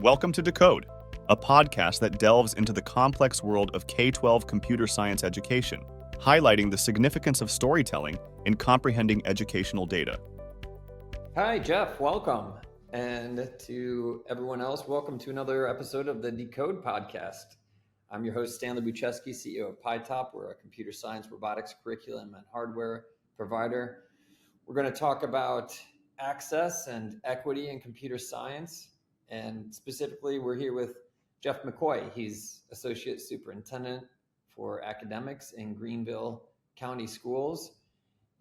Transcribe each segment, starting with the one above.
Welcome to Decode, a podcast that delves into the complex world of K-12 computer science education, highlighting the significance of storytelling in comprehending educational data. Hi, Jeff. Welcome. And to everyone else, welcome to another episode of the Decode podcast. I'm your host, Stanley Bucheski, CEO of PyTop. We're a computer science, robotics curriculum, and hardware provider. We're going to talk about access and equity in computer science. And specifically, we're here with Jeff McCoy. He's Associate Superintendent for Academics in Greenville County Schools.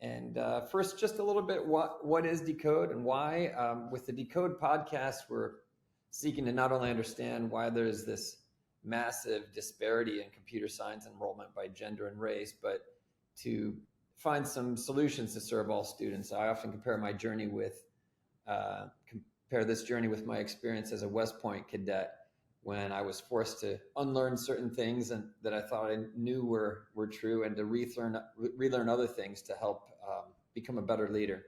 And first, just a little bit, what is Decode and why? With the Decode podcast, we're seeking to not only understand why there's this massive disparity in computer science enrollment by gender and race, but to find some solutions to serve all students. I often compare my journey with this journey with my experience as a West Point cadet when I was forced to unlearn certain things and that I thought I knew were true, and to relearn other things to help become a better leader.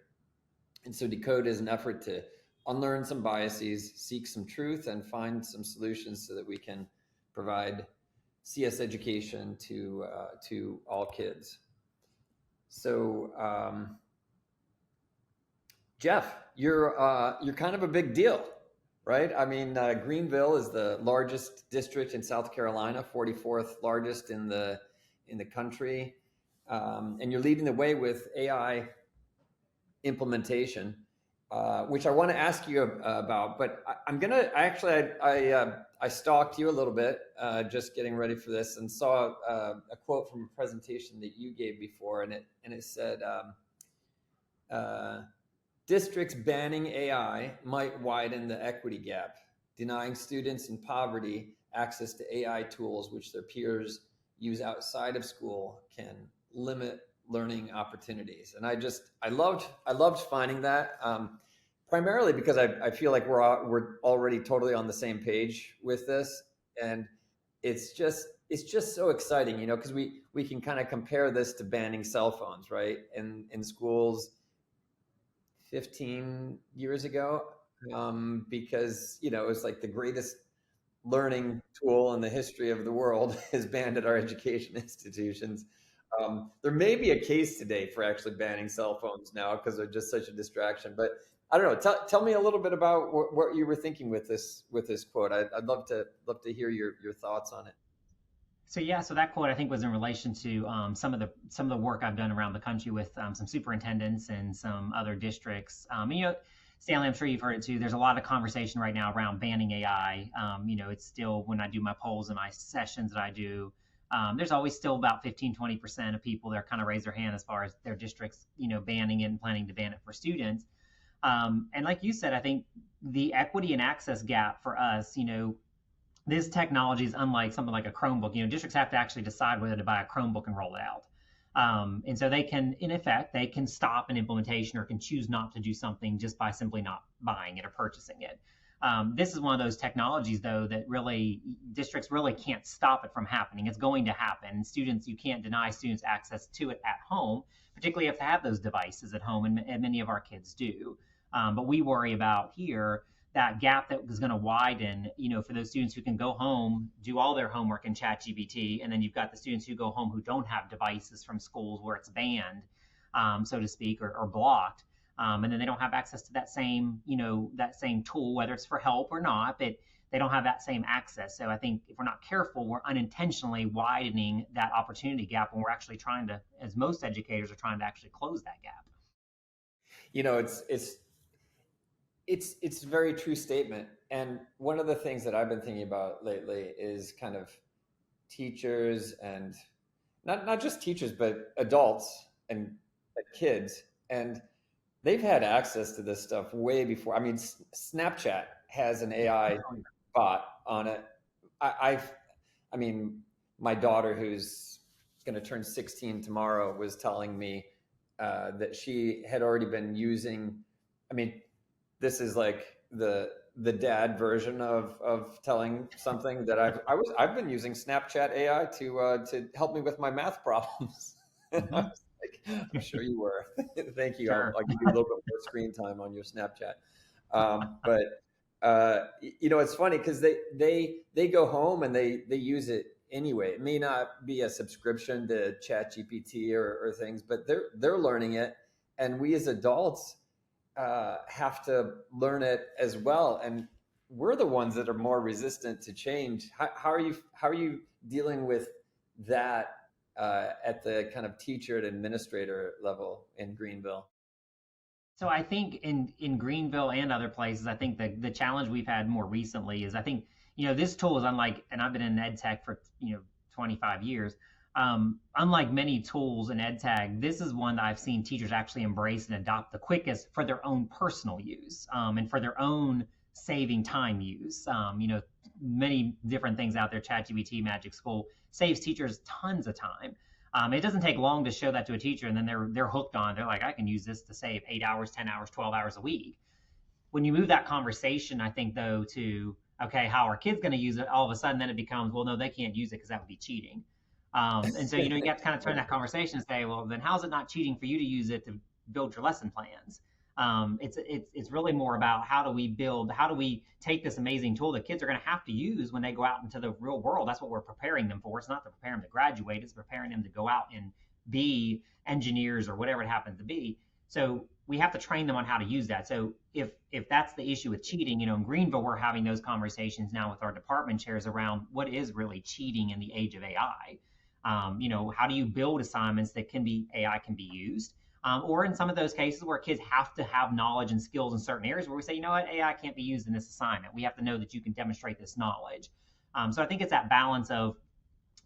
And so Decode is an effort to unlearn some biases, seek some truth, and find some solutions so that we can provide CS education to all kids. So, Jeff, you're kind of a big deal, right? I mean, Greenville is the largest district in South Carolina, 44th largest in the country, and you're leading the way with AI implementation, which I want to ask you about. But I stalked you a little bit, just getting ready for this, and saw a quote from a presentation that you gave before, and it said, districts banning AI might widen the equity gap, denying students in poverty access to AI tools which their peers use outside of school can limit learning opportunities. And I loved finding that, primarily because I feel like we're already totally on the same page with this, and it's just so exciting, because we can kind of compare this to banning cell phones, right? In schools 15 years ago, because it was like the greatest learning tool in the history of the world is banned at our education institutions. There may be a case today for actually banning cell phones now because they're just such a distraction. But I don't know. Tell me a little bit about what you were thinking with this quote. I'd love to hear your thoughts on it. So that quote I think was in relation to some of the work I've done around the country with some superintendents and some other districts. Stanley, I'm sure you've heard it too. There's a lot of conversation right now around banning AI. It's still, when I do my polls and my sessions that I do, there's always still about 15-20% of people that kind of raise their hand as far as their districts, banning it and planning to ban it for students. And like you said, I think the equity and access gap for us, this technology is unlike something like a Chromebook. Districts have to actually decide whether to buy a Chromebook and roll it out. And so they can, in effect, they can stop an implementation or can choose not to do something just by simply not buying it or purchasing it. This is one of those technologies, though, that really districts really can't stop it from happening. It's going to happen. Students, you can't deny students access to it at home, particularly if they have those devices at home, and many of our kids do. But we worry about here that gap that is going to widen, for those students who can go home, do all their homework in ChatGPT, and then you've got the students who go home who don't have devices from schools where it's banned, so to speak, or blocked, and then they don't have access to that same tool, whether it's for help or not, but they don't have that same access. So I think if we're not careful, we're unintentionally widening that opportunity gap, and we're actually trying to, as most educators are trying to actually close that gap. It's a very true statement. And one of the things that I've been thinking about lately is kind of teachers, and not just teachers, but adults and kids. And they've had access to this stuff way before. I mean, Snapchat has an AI bot on it. I mean, my daughter, who's going to turn 16 tomorrow, was telling me that she had already been using, this is like the dad version of telling something that I've been using Snapchat AI to help me with my math problems. Mm-hmm. I was like, I'm sure you were. Thank you. Sure. I'll give you a little bit more screen time on your Snapchat. But It's funny because they go home and they use it anyway. It may not be a subscription to ChatGPT or things, but they're learning it, and we as adults have to learn it as well. And we're the ones that are more resistant to change. How are you dealing with that at the kind of teacher and administrator level in Greenville? So I think in Greenville and other places, I think the challenge we've had more recently is I think, this tool is unlike, and I've been in EdTech for, 25 years. Unlike many tools in EdTech, this is one that I've seen teachers actually embrace and adopt the quickest for their own personal use, and for their own saving time use. Many different things out there, ChatGPT, Magic School, saves teachers tons of time. It doesn't take long to show that to a teacher, and then they're hooked on it. They're like, I can use this to save 8 hours, 10 hours, 12 hours a week. When you move that conversation, I think, though, to, okay, how are kids going to use it? All of a sudden, then it becomes, well, no, they can't use it because that would be cheating. And so, you have to kind of turn that conversation and say, well, then how's it not cheating for you to use it to build your lesson plans? It's really more about how do we take this amazing tool that kids are going to have to use when they go out into the real world. That's what we're preparing them for. It's not to prepare them to graduate. It's preparing them to go out and be engineers or whatever it happens to be. So we have to train them on how to use that. So if that's the issue with cheating, in Greenville, we're having those conversations now with our department chairs around what is really cheating in the age of AI. How do you build assignments that AI can be used? Or in some of those cases where kids have to have knowledge and skills in certain areas where we say, AI can't be used in this assignment. We have to know that you can demonstrate this knowledge. So I think it's that balance of,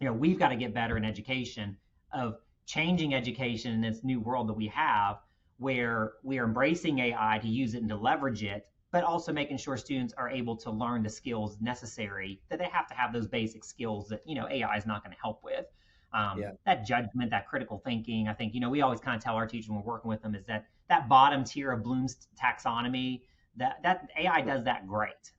we've got to get better in education, of changing education in this new world that we have, where we are embracing AI to use it and to leverage it, but also making sure students are able to learn the skills necessary, that they have to have those basic skills that, AI is not going to help with. That judgment, that critical thinking, I think, we always kind of tell our teachers when we're working with them is that bottom tier of Bloom's taxonomy, that AI does that great.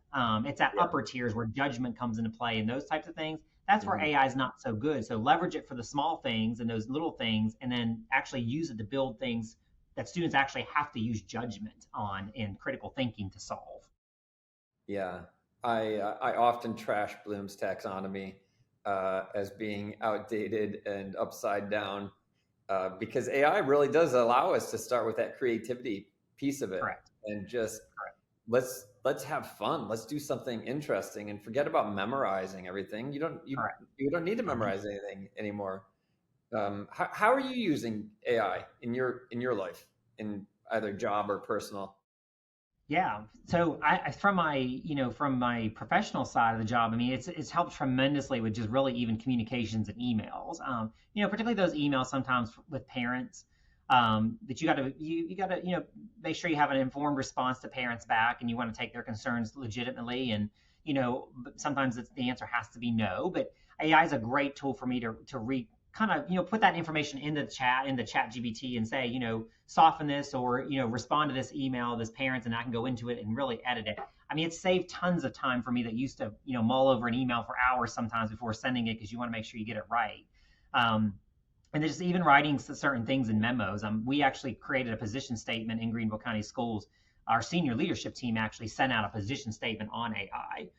It's that upper tiers where judgment comes into play and those types of things. That's where AI is not so good. So leverage it for the small things and those little things, and then actually use it to build things that students actually have to use judgment on and critical thinking to solve. Yeah, I often trash Bloom's taxonomy as being outdated and upside down, because AI really does allow us to start with that creativity piece of it. Correct. And just let's have fun. Let's do something interesting and forget about memorizing everything. You don't need to memorize anything anymore. How are you using AI in your life, in either job or personal? Yeah. So from my professional side of the job, I mean, it's helped tremendously with just really even communications and emails. Particularly those emails sometimes with parents, that you gotta make sure you have an informed response to parents back, and you want to take their concerns legitimately. And, sometimes the answer has to be no, but AI is a great tool for me to put that information into ChatGPT and say, soften this, or, respond to this email, this parent, and I can go into it and really edit it. I mean, it's saved tons of time for me that used to, mull over an email for hours sometimes before sending it, because you want to make sure you get it right. And there's even writing certain things in memos. We actually created a position statement in Greenville County Schools. Our senior leadership team actually sent out a position statement on AI,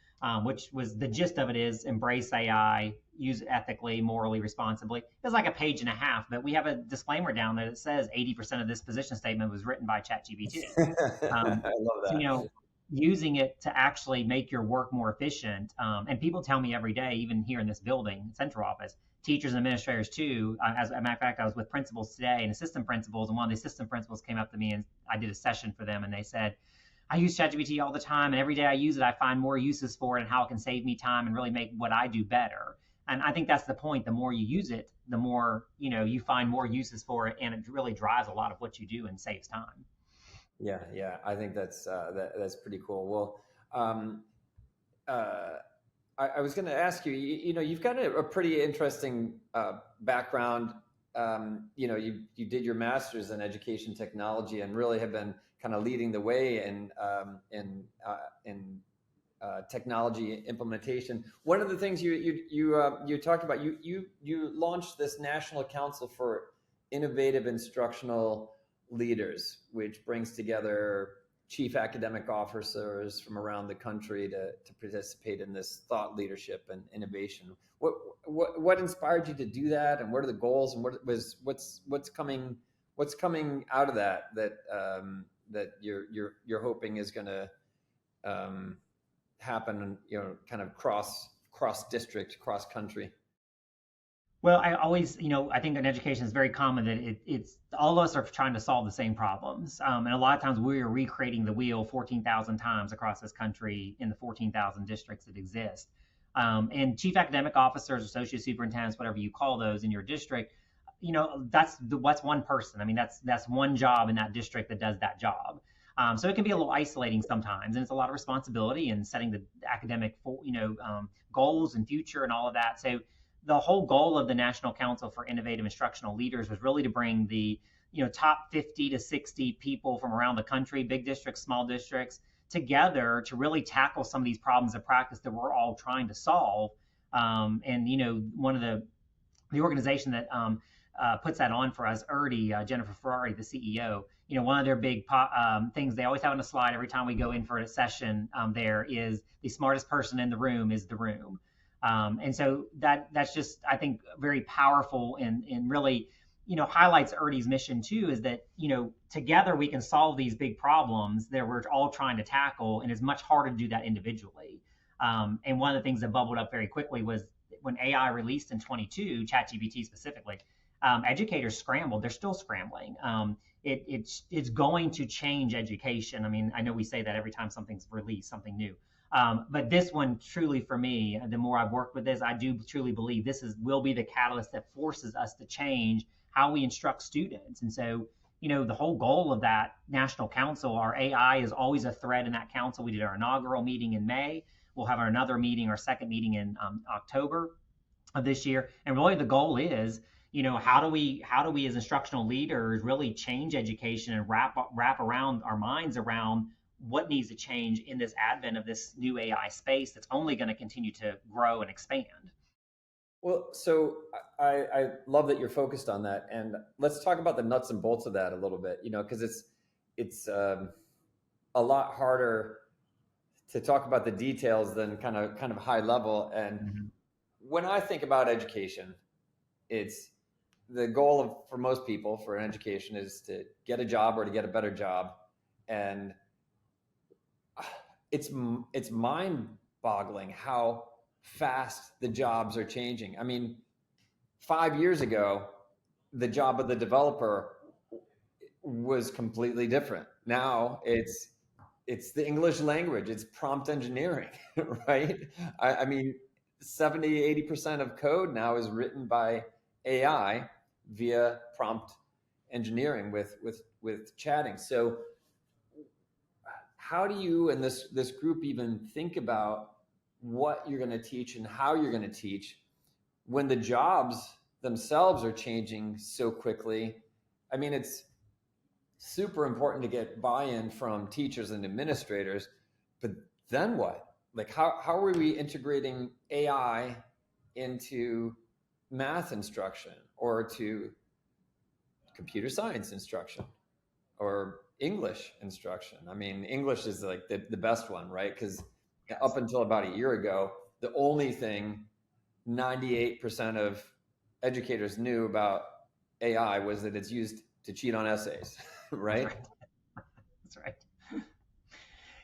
which was the gist of it is embrace AI, use it ethically, morally, responsibly. It's like a page and a half, but we have a disclaimer down there that says 80% of this position statement was written by ChatGPT. I love that. So, using it to actually make your work more efficient. And people tell me every day, even here in this building, central office, teachers and administrators too. As a matter of fact, I was with principals today and assistant principals, and one of the assistant principals came up to me and I did a session for them, and they said, I use ChatGPT all the time, and every day I use it, I find more uses for it and how it can save me time and really make what I do better. And I think that's the point. The more you use it, the more, you find more uses for it, and it really drives a lot of what you do and saves time. Yeah. I think that's pretty cool. Well, I was going to ask you, you've got a pretty interesting background. You did your master's in education technology and really have been kind of leading the way in technology implementation. One of the things you talked about, you launched this National Council for Innovative Instructional Leaders, which brings together chief academic officers from around the country to participate in this thought leadership and innovation. What inspired you to do that, and what are the goals, and what's coming out of that that you're hoping is going to happen, kind of cross district, cross country? Well, I always, I think in education is very common that it's all of us are trying to solve the same problems. And a lot of times we are recreating the wheel 14,000 times across this country in the 14,000 districts that exist. And chief academic officers, associate superintendents, whatever you call those in your district, that's one person. I mean, that's one job in that district that does that job. So it can be a little isolating sometimes, and it's a lot of responsibility in setting the academic, goals and future and all of that. So the whole goal of the National Council for Innovative Instructional Leaders was really to bring the, top 50 to 60 people from around the country, big districts, small districts, together to really tackle some of these problems of practice that we're all trying to solve. And, one of the organization that puts that on for us, Jennifer Ferrari, the CEO, one of their big things they always have on a slide every time we go in for a session there is the smartest person in the room is the room. And so that's just, I think, very powerful and really, highlights ERDI's mission too, is that, together we can solve these big problems that we're all trying to tackle, and it's much harder to do that individually. And one of the things that bubbled up very quickly was when AI released in 22, ChatGPT specifically, educators scrambled. They're still scrambling. It's going to change education. I mean, I know we say that every time something's released, something new. But this one, truly for me, the more I've worked with this, I do truly believe this will be the catalyst that forces us to change how we instruct students. And so, the whole goal of that National Council, our AI is always a thread in that council. We did our inaugural meeting in May. We'll have another meeting, our second meeting in October of this year. And really the goal is, how do we as instructional leaders really change education and wrap around our minds around what needs to change in this advent of this new AI space that's only going to continue to grow and expand. Well, so I love that you're focused on that, and let's talk about the nuts and bolts of that a little bit. Because it's a lot harder to talk about the details than kind of high level. And when I think about education, it's the goal for most people for an education is to get a job or to get a better job, and it's mind-boggling how fast the jobs are changing. I mean, 5 years ago, the job of the developer was completely different. Now it's the English language, it's prompt engineering, right? I mean, 70-80% of code now is written by AI via prompt engineering with chatting. So how do you and this group even think about what you're going to teach and how you're going to teach when the jobs themselves are changing so quickly? I mean, it's super important to get buy-in from teachers and administrators, but then what? Like, how are we integrating AI into math instruction or to computer science instruction or English instruction? I mean, English is like the best one, right? Because up until about a year ago, the only thing 98% of educators knew about AI was that it's used to cheat on essays, right? That's right.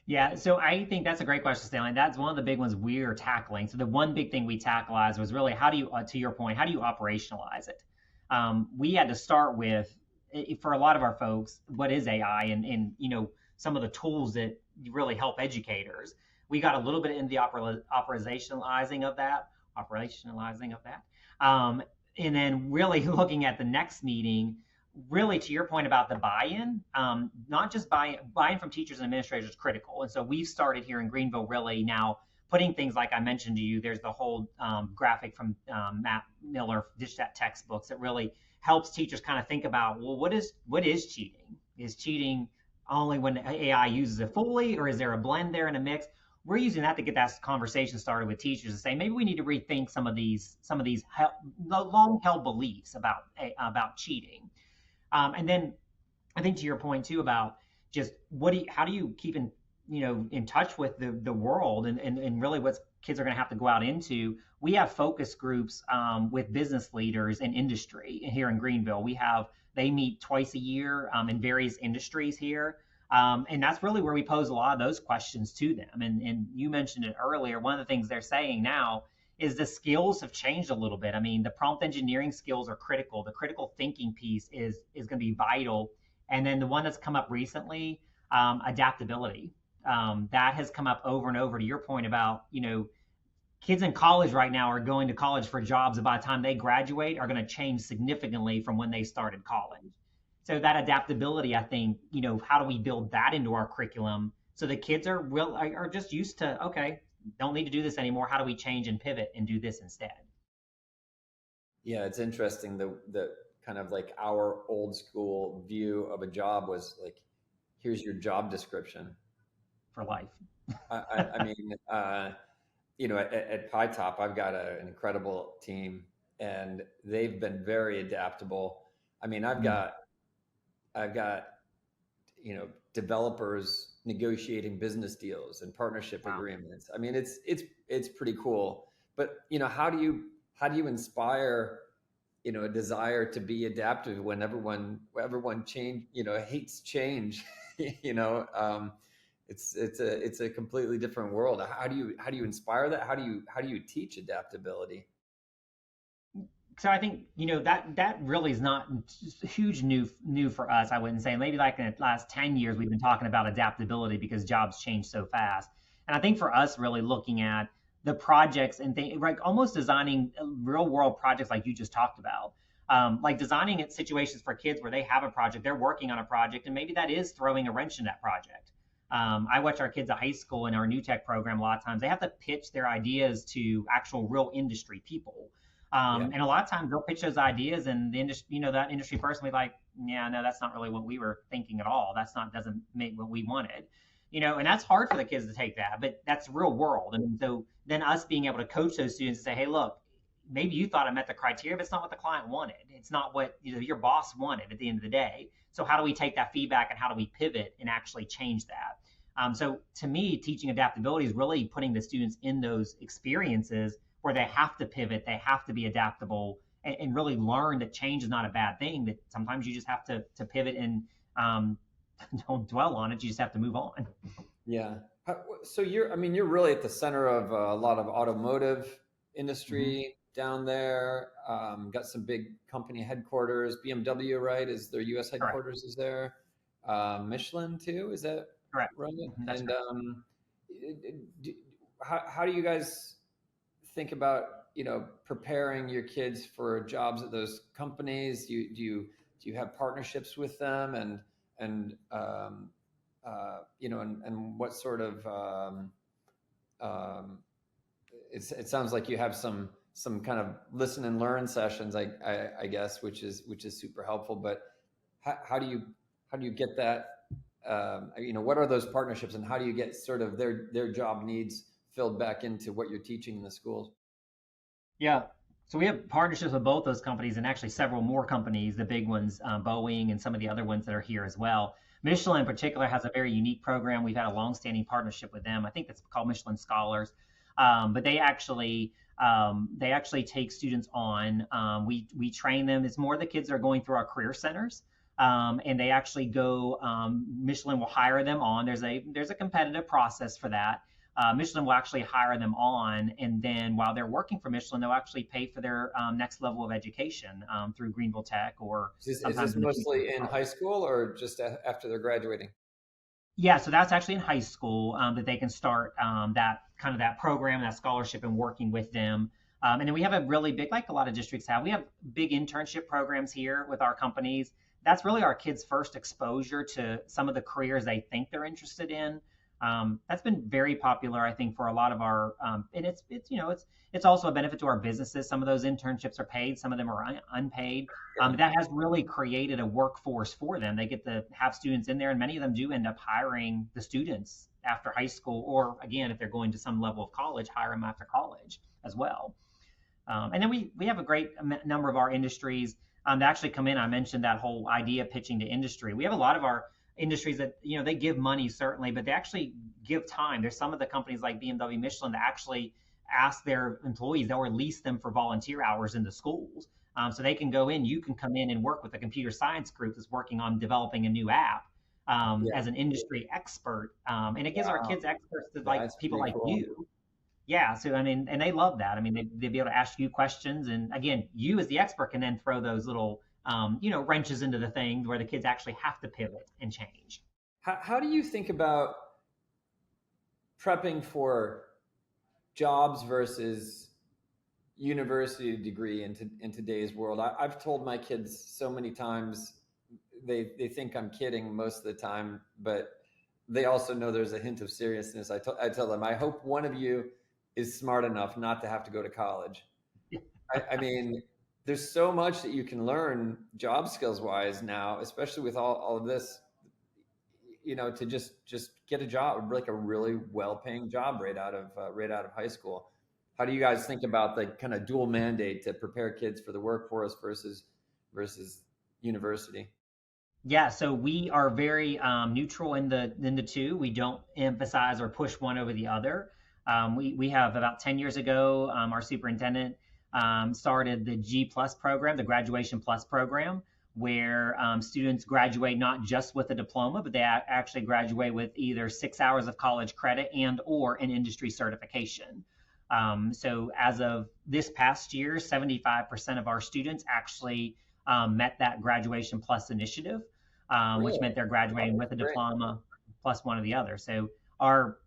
Yeah, so I think that's a great question, Stanley. That's one of the big ones we're tackling. So the one big thing we tackled was really how do you, to your point, how do you operationalize it? We had to start with, for a lot of our folks, what is AI and some of the tools that really help educators. We got a little bit into the operationalizing of that. And then really looking at the next meeting, really to your point about the buy-in, not just buy-in from teachers and administrators is critical. And so we've started here in Greenville really now putting things like I mentioned to you, there's the whole graphic from Matt Miller, Dish That textbooks that really helps teachers kind of think about, well, what is cheating? Is cheating only when AI uses it fully, or is there a blend there and a mix? We're using that to get that conversation started with teachers and say, maybe we need to rethink some of these long-held beliefs about cheating. And then I think to your point too about just how do you keep in touch with the world and really what kids are going to have to go out into. We have focus groups with business leaders in industry here in Greenville. They meet twice a year in various industries here. And that's really where we pose a lot of those questions to them. And you mentioned it earlier. One of the things they're saying now is the skills have changed a little bit. I mean, the prompt engineering skills are critical. The critical thinking piece is going to be vital. And then the one that's come up recently, adaptability. That has come up over and over, to your point about, kids in college right now are going to college for jobs that by the time they graduate are going to change significantly from when they started college. So that adaptability, I think, how do we build that into our curriculum so the kids are just used to, okay, don't need to do this anymore. How do we change and pivot and do this instead? Yeah, it's interesting. The kind of like our old school view of a job was like, here's your job description for life. I mean, at PyTop, I've got an incredible team, and they've been very adaptable. I mean, I've got developers negotiating business deals and partnership agreements. I mean, it's pretty cool. But how do you inspire a desire to be adaptive when everyone hates change? It's a completely different world. How do you inspire that? How do you teach adaptability? So I think, that really is not huge new for us, I wouldn't say. Maybe like in the last 10 years, we've been talking about adaptability because jobs change so fast. And I think for us, really looking at the projects and things, like almost designing real world projects like you just talked about, like designing situations for kids where they have a project, they're working on a project, and maybe that is throwing a wrench in that project. I watch our kids at high school in our new tech program. A lot of times they have to pitch their ideas to actual real industry people. And a lot of times they'll pitch those ideas and the industry, that industry person will be like, yeah, no, that's not really what we were thinking at all. Doesn't make what we wanted, and that's hard for the kids to take that, but that's real world. And so then us being able to coach those students and say, hey, look, maybe you thought I met the criteria, but it's not what the client wanted. It's not what your boss wanted at the end of the day. So how do we take that feedback and how do we pivot and actually change that? So to me, teaching adaptability is really putting the students in those experiences where they have to pivot, they have to be adaptable, and really learn that change is not a bad thing, that sometimes you just have to pivot and don't dwell on it. You just have to move on. Yeah. So you're really at the center of a lot of automotive industry down there. Got some big company headquarters. BMW, right? Is their U.S. headquarters? Correct. Is there? Michelin too? Is that correct? Right. That's and right. How do you guys think about preparing your kids for jobs at those companies? Do you have partnerships with them and what sort of it sounds like you have some kind of listen and learn sessions, I guess, which is super helpful. But how do you get that? What are those partnerships, and how do you get sort of their job needs filled back into what you're teaching in the schools? Yeah. So we have partnerships with both those companies and actually several more companies, the big ones, Boeing and some of the other ones that are here as well. Michelin in particular has a very unique program. We've had a longstanding partnership with them. I think it's called Michelin Scholars. But they actually take students on. We train them. It's more the kids that are going through our career centers. And they actually go, Michelin will hire them on. There's a competitive process for that. Michelin will actually hire them on, and then while they're working for Michelin, they'll actually pay for their next level of education through Greenville Tech or. Is this mostly in high school or just after they're graduating? Yeah, so that's actually in high school that they can start that program, that scholarship, and working with them. And then we have a really big, like a lot of districts have, we have big internship programs here with our companies. That's really our kids' first exposure to some of the careers they think they're interested in. That's been very popular, I think, for a lot of our, and it's also a benefit to our businesses. Some of those internships are paid, some of them are unpaid. That has really created a workforce for them. They get to have students in there, and many of them do end up hiring the students after high school, or again, if they're going to some level of college, hire them after college as well. And then we have a great number of our industries that actually come in. I mentioned that whole idea pitching to industry. We have a lot of our industries that, they give money certainly, but they actually give time. There's some of the companies like BMW, Michelin that actually ask their employees, they'll release them for volunteer hours in the schools. So they can go in, you can come in and work with a computer science group that's working on developing a new app as an industry expert. And it gives our kids experts to like That's people pretty like cool. you. Yeah. So, I mean, and they love that. I mean, they'd be able to ask you questions. And again, you as the expert can then throw those little, wrenches into the thing where the kids actually have to pivot and change. How do you think about prepping for jobs versus university degree in today's world? I've told my kids so many times, they think I'm kidding most of the time, but they also know there's a hint of seriousness. I tell them, I hope one of you is smart enough not to have to go to college. I mean, there's so much that you can learn job skills wise now, especially with all of this, to just get a job, like a really well-paying job right out of high school. How do you guys think about the kind of dual mandate to prepare kids for the workforce versus university? Yeah, so we are very neutral in the two. We don't emphasize or push one over the other. We have about 10 years ago, our superintendent started the G Plus program, the Graduation Plus program, where students graduate not just with a diploma, but they actually graduate with either 6 hours of college credit and or an industry certification. So as of this past year, 75% of our students actually met that Graduation Plus initiative, which meant they're graduating with a diploma plus one or the other. So our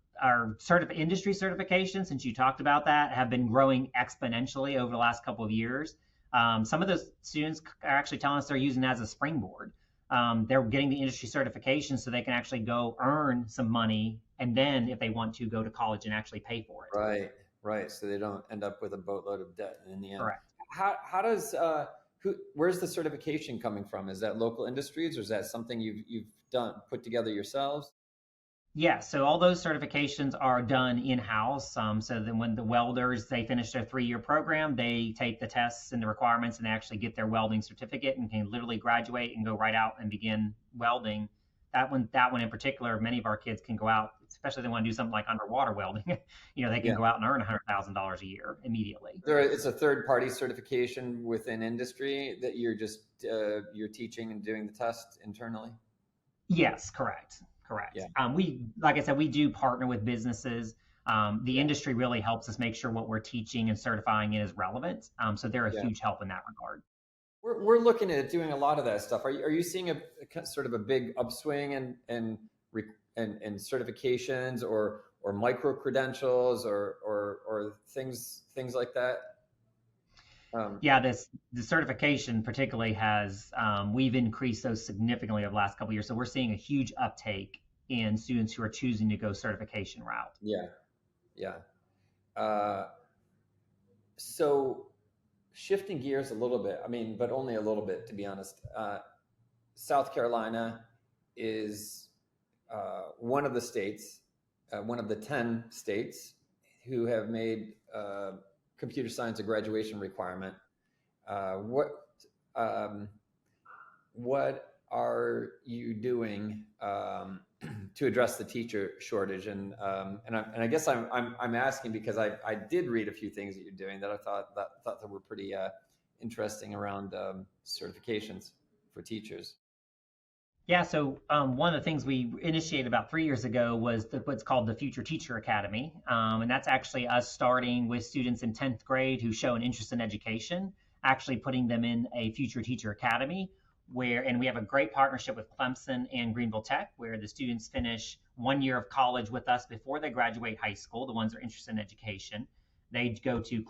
industry certifications, since you talked about that, have been growing exponentially over the last couple of years. Some of those students are actually telling us they're using it as a springboard. They're getting the industry certification so they can actually go earn some money, and then if they want to, go to college and actually pay for it. Right. So they don't end up with a boatload of debt in the end. Correct. How does where's the certification coming from? Is that local industries, or is that something you've put together yourselves? Yeah, so all those certifications are done in-house. So then when the welders, they finish their 3-year program, they take the tests and the requirements and they actually get their welding certificate and can literally graduate and go right out and begin welding. That one in particular, many of our kids can go out, especially if they want to do something like underwater welding. They can go out and earn $100,000 a year immediately. It's a third-party certification within industry that you're you're teaching and doing the test internally? Yes, correct. Yeah. Like I said, we do partner with businesses. The industry really helps us make sure what we're teaching and certifying is relevant. So they're a huge help in that regard. We're looking at doing a lot of that stuff. Are you seeing a sort of a big upswing in certifications or micro credentials or things like that? The certification particularly has, we've increased those significantly over the last couple of years. So we're seeing a huge uptake in students who are choosing to go certification route. Yeah. So shifting gears a little bit, but only a little bit, to be honest. South Carolina is one of the states, one of the 10 states who have made computer science a graduation requirement. What are you doing to address the teacher shortage? And I guess I'm asking because I did read a few things that you're doing that I thought that were pretty interesting around certifications for teachers. Yeah, so one of the things we initiated about 3 years ago was what's called the Future Teacher Academy. And that's actually us starting with students in 10th grade who show an interest in education, actually putting them in a Future Teacher Academy, and we have a great partnership with Clemson and Greenville Tech, where the students finish 1 year of college with us before they graduate high school, the ones that are interested in education. They go to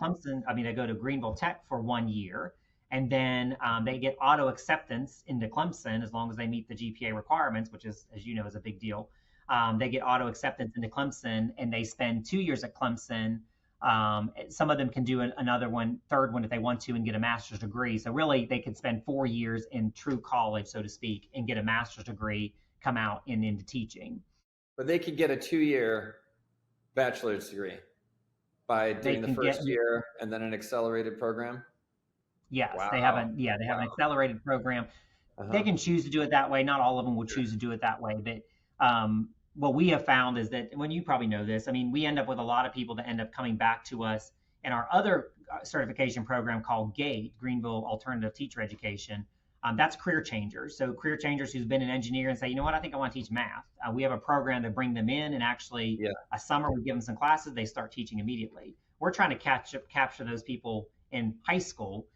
they go to Greenville Tech for 1 year. And then they get auto acceptance into Clemson as long as they meet the GPA requirements, which is, as you know, is a big deal. They get auto acceptance into Clemson, and they spend 2 years at Clemson. Some of them can do third one if they want to, and get a master's degree. So really, they could spend 4 years in true college, so to speak, and get a master's degree, come out and into teaching. But they could get a 2-year bachelor's degree by doing the first year and then an accelerated program. Yes, wow. They have an accelerated program. They can choose to do it that way. Not all of them will choose to do it that way. But what we have found is that, when you probably know this, I mean, we end up with a lot of people that end up coming back to us in our other certification program called GATE, Greenville Alternative Teacher Education. That's career changers. So career changers who's been an engineer and say, you know what, I think I want to teach math. We have a program to bring them in, and actually a summer we give them some classes, they start teaching immediately. We're trying to capture those people in high school,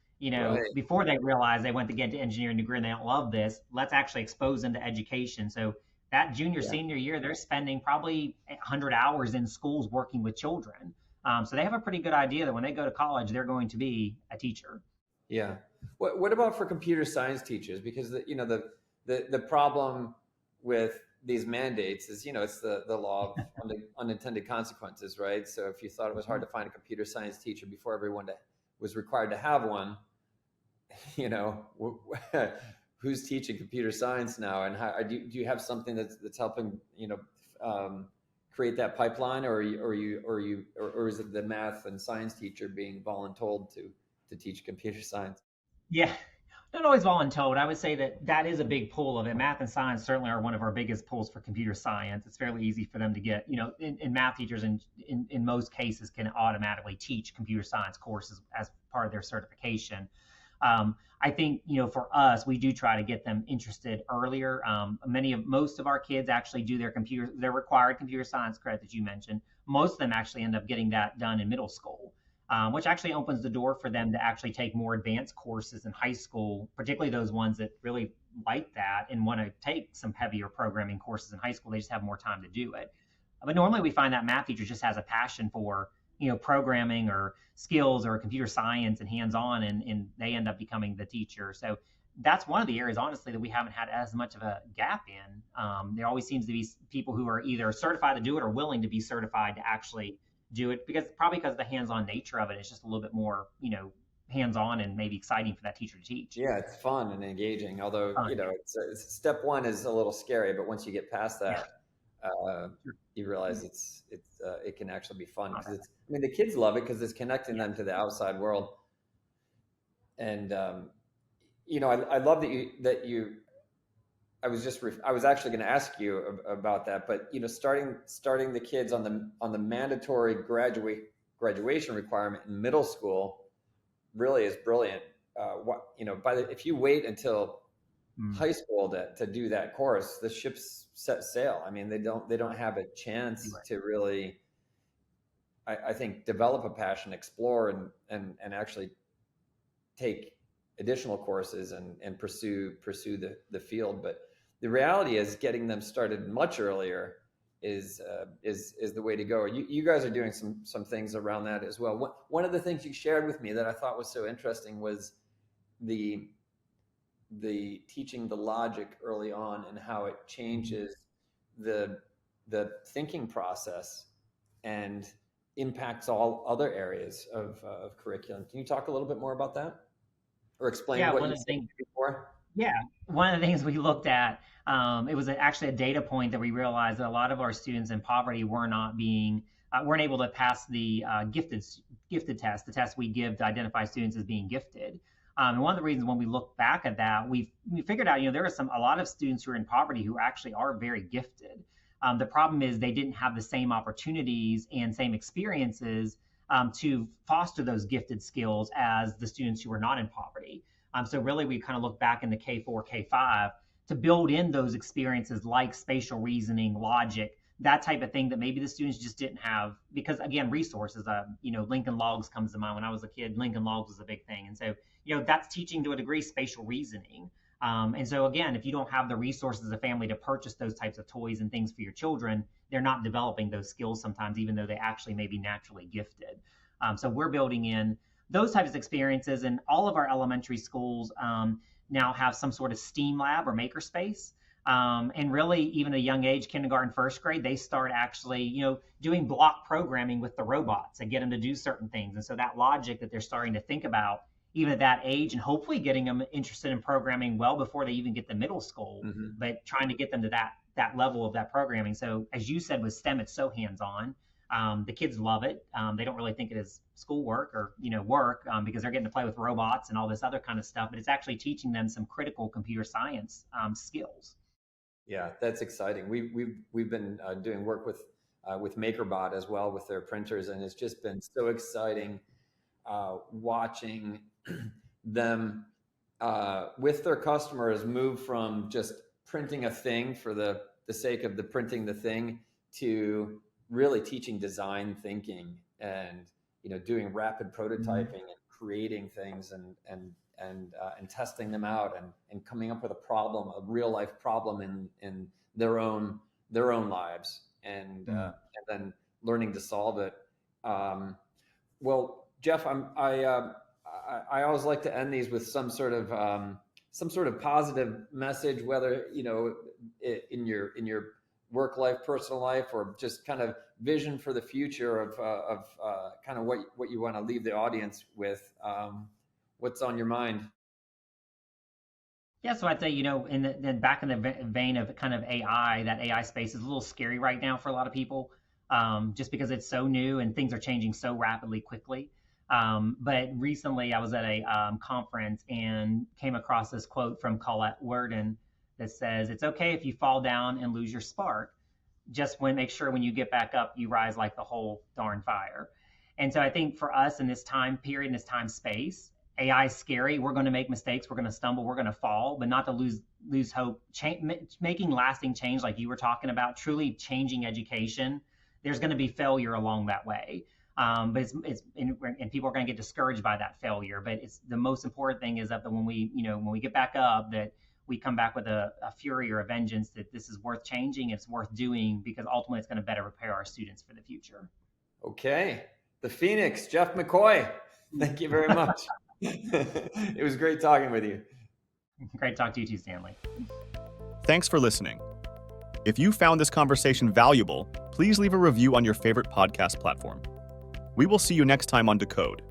before they realize they went to get to engineering degree and they don't love this. Let's actually expose them to education. So that junior, senior year, they're spending probably 100 hours in schools working with children. So they have a pretty good idea that when they go to college, they're going to be a teacher. Yeah. What about for computer science teachers? Because the problem with these mandates is, it's the law of unintended consequences, right? So if you thought it was hard to find a computer science teacher before everyone was required to have one, who's teaching computer science now, and how do you have something that's helping create that pipeline, or is it the math and science teacher being voluntold to teach computer science? Yeah, not always voluntold. I would say that is a big pull of it. Math and science certainly are one of our biggest pulls for computer science. It's fairly easy for them to get, in math teachers in most cases can automatically teach computer science courses as part of their certification. I think, for us, we do try to get them interested earlier. Most of our kids actually do their required computer science credit that you mentioned. Most of them actually end up getting that done in middle school, which actually opens the door for them to actually take more advanced courses in high school, particularly those ones that really like that and want to take some heavier programming courses in high school. They just have more time to do it. But normally we find that math teacher just has a passion for programming or skills or computer science and hands-on, and they end up becoming the teacher. So that's one of the areas, honestly, that we haven't had as much of a gap in. There always seems to be people who are either certified to do it or willing to be certified to actually do it, because of the hands-on nature of it. It's just a little bit more, hands-on and maybe exciting for that teacher to teach. Yeah, it's fun and engaging. Although, it's step one is a little scary, but once you get past that, you realize it can actually be fun. The kids love it because it's connecting them to the outside world. And I love that you. I was actually going to ask you about that, but starting the kids on the mandatory graduation requirement in middle school really is brilliant. If you wait until high school to do that course, the ship's set sail. They don't have a chance to really, I think, develop a passion, explore, and actually take additional courses and pursue the field. But the reality is, getting them started much earlier is the way to go. You guys are doing some things around that as well. One of the things you shared with me that I thought was so interesting was the teaching the logic early on and how it changes the thinking process and impacts all other areas of curriculum. Can you talk a little bit more about that, or explain what you said before? Yeah, one of the things we looked at, it was actually a data point that we realized that a lot of our students in poverty weren't able to pass the gifted test, the test we give to identify students as being gifted. And one of the reasons when we look back at that, we figured out, there are a lot of students who are in poverty who actually are very gifted. The problem is they didn't have the same opportunities and same experiences to foster those gifted skills as the students who are not in poverty. So really, we kind of look back into K4, K5 to build in those experiences like spatial reasoning, logic, that type of thing that maybe the students just didn't have, because again, resources, Lincoln Logs comes to mind. When I was a kid, Lincoln Logs was a big thing. And so, that's teaching to a degree spatial reasoning. And so again, if you don't have the resources as a family to purchase those types of toys and things for your children, they're not developing those skills sometimes, even though they actually may be naturally gifted. So we're building in those types of experiences, and all of our elementary schools now have some sort of STEAM lab or makerspace. And really, even at a young age, kindergarten, first grade, they start actually, doing block programming with the robots and get them to do certain things. And so that logic that they're starting to think about, even at that age, and hopefully getting them interested in programming well before they even get to middle school, but trying to get them to that level of that programming. So as you said, with STEM, it's so hands-on. The kids love it. They don't really think it is schoolwork or work because they're getting to play with robots and all this other kind of stuff. But it's actually teaching them some critical computer science skills. Yeah, that's exciting. We've been doing work with MakerBot as well with their printers, and it's just been so exciting watching them with their customers move from just printing a thing for the sake of the printing the thing to really teaching design thinking and doing rapid prototyping and creating things and testing them out and coming up with a problem, a real life problem in their own lives and then learning to solve it. Well, Jeff, I always like to end these with some sort of positive message, whether in your work life, personal life, or just kind of vision for the future of kind of what you want to leave the audience with. What's on your mind? Yeah, so I'd say, back in the vein of kind of AI, that AI space is a little scary right now for a lot of people, just because it's so new and things are changing so rapidly, quickly. But recently I was at a conference and came across this quote from Colette Worden that says, "It's okay if you fall down and lose your spark. Just make sure when you get back up, you rise like the whole darn fire." And so I think for us in this time period, in this time space, AI is scary. We're going to make mistakes. We're going to stumble. We're going to fall, but not to lose hope. Making lasting change, like you were talking about, truly changing education. There's going to be failure along that way, but and people are going to get discouraged by that failure. But it's the most important thing is that when we get back up, that we come back with a fury or a vengeance, that this is worth changing. It's worth doing because ultimately it's going to better prepare our students for the future. Okay, the Phoenix, Jeff McCoy. Thank you very much. It was great talking with you. Great talk to you too, Stanley. Thanks for listening. If you found this conversation valuable, please leave a review on your favorite podcast platform. We will see you next time on Decode.